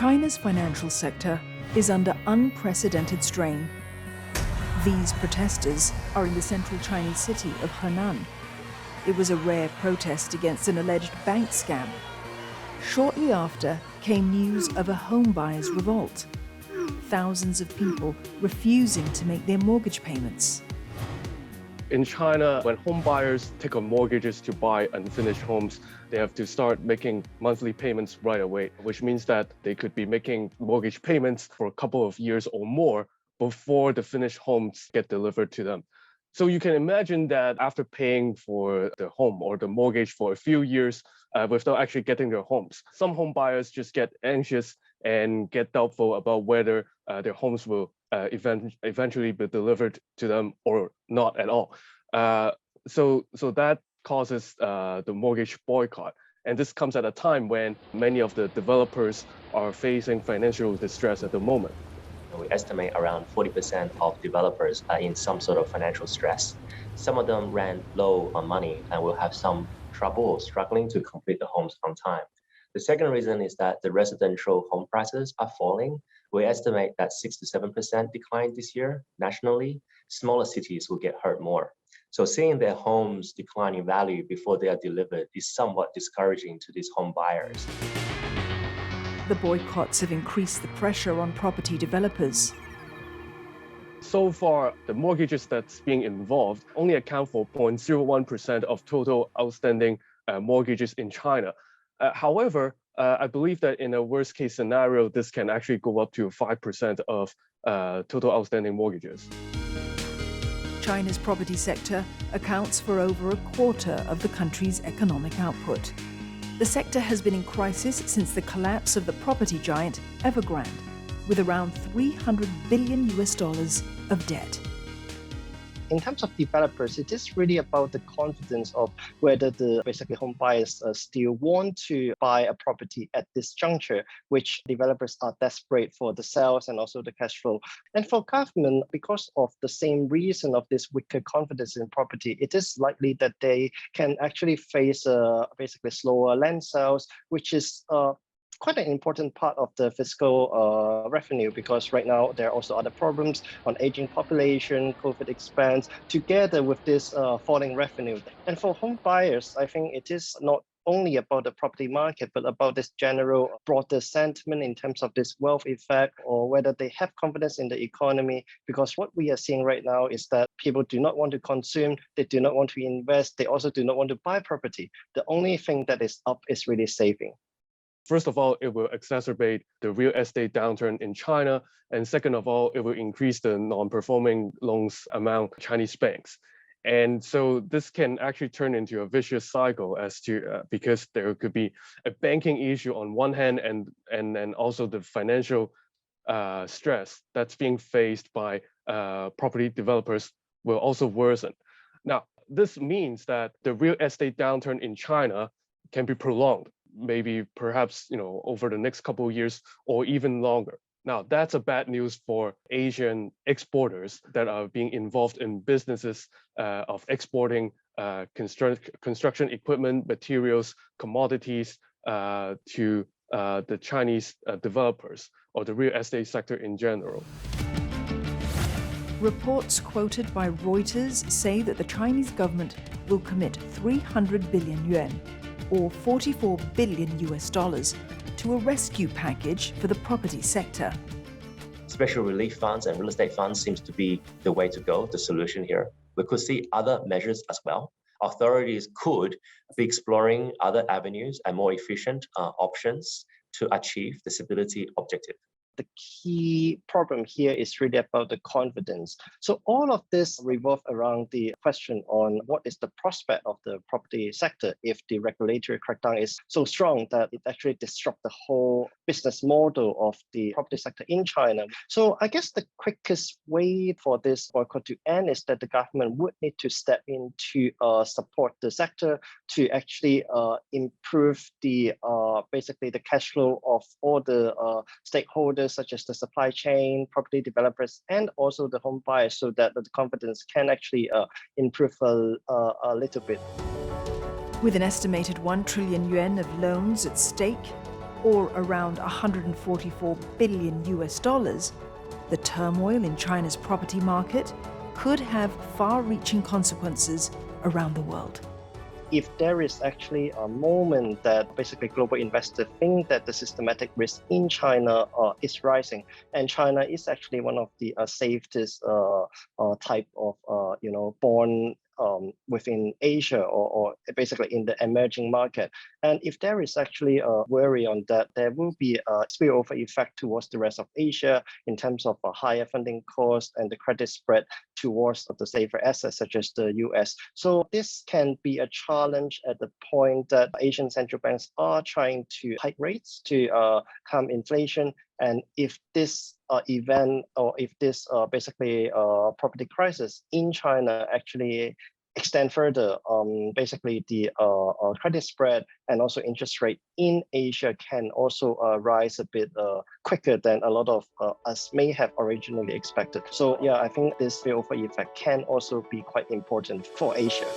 China's financial sector is under unprecedented strain. These protesters are in the central Chinese city of Henan. It was a rare protest against an alleged bank scam. Shortly after came news of a home buyers' revolt. Thousands of people refusing to make their mortgage payments. In China, when home buyers take on mortgages to buy unfinished homes, they have to start making monthly payments right away, which means that they could be making mortgage payments for a couple of years or more before the finished homes get delivered to them. So you can imagine that after paying for the home or the mortgage for a few years without actually getting their homes, some home buyers just get anxious and get doubtful about whether their homes will eventually be delivered to them or not at all. So that causes the mortgage boycott. And this comes at a time when many of the developers are facing financial distress at the moment. We estimate around 40% of developers are in some sort of financial stress. Some of them ran low on money and will have some trouble struggling to complete the homes on time. The second reason is that the residential home prices are falling. We estimate that 6 to 7% decline this year nationally. Smaller cities will get hurt more. So seeing their homes decline in value before they are delivered is somewhat discouraging to these home buyers. The boycotts have increased the pressure on property developers. So far, the mortgages that's being involved only account for 0.01% of total outstanding mortgages in China. However, I believe that in a worst case scenario, this can actually go up to 5% of total outstanding mortgages. China's property sector accounts for over a quarter of the country's economic output. The sector has been in crisis since the collapse of the property giant Evergrande, with around $300 billion of debt. In terms of developers, it is really about the confidence of whether the home buyers still want to buy a property at this juncture, which developers are desperate for the sales and also the cash flow. And for government, because of the same reason of this weaker confidence in property, it is likely that they can actually face slower land sales, which is quite an important part of the fiscal revenue, because right now there are also other problems on aging population, COVID expense, together with this falling revenue. And for home buyers, I think it is not only about the property market, but about this general broader sentiment in terms of this wealth effect, or whether they have confidence in the economy. Because what we are seeing right now is that people do not want to consume, they do not want to invest, they also do not want to buy property. The only thing that is up is really saving. First of all, it will exacerbate the real estate downturn in China. And second of all, it will increase the non-performing loans among Chinese banks. And so this can actually turn into a vicious cycle because there could be a banking issue on one hand, and also the financial stress that's being faced by property developers will also worsen. Now, this means that the real estate downturn in China can be prolonged, maybe perhaps over the next couple of years or even longer. Now, that's a bad news for Asian exporters that are being involved in businesses of exporting construction equipment, materials, commodities to the Chinese developers or the real estate sector in general. Reports quoted by Reuters say that the Chinese government will commit 300 billion yuan, or $44 billion to a rescue package for the property sector. Special relief funds and real estate funds seems to be the way to go, the solution here. We could see other measures as well. Authorities could be exploring other avenues and more efficient options to achieve the stability objective. The key problem here is really about the confidence. So all of this revolves around the question on what is the prospect of the property sector if the regulatory crackdown is so strong that it actually disrupts the whole business model of the property sector in China. So I guess the quickest way for this boycott to end is that the government would need to step in to support the sector to actually improve the the cash flow of all the stakeholders, such as the supply chain, property developers, and also the home buyers, so that the confidence can actually improve a little bit. With an estimated 1 trillion yuan of loans at stake, or around 144 billion US dollars, the turmoil in China's property market could have far-reaching consequences around the world. If there is actually a moment that basically global investors think that the systematic risk in China is rising, and China is actually one of the safest type of bond within Asia or basically in the emerging market. And if there is actually a worry on that, there will be a spillover effect towards the rest of Asia in terms of a higher funding cost and the credit spread towards the safer assets such as the US. So this can be a challenge at the point that Asian central banks are trying to hike rates to calm inflation. And if this event or if this basically property crisis in China actually extend further, basically the credit spread and also interest rate in Asia can also rise a bit quicker than a lot of us may have originally expected. So yeah, I think this spillover effect can also be quite important for Asia.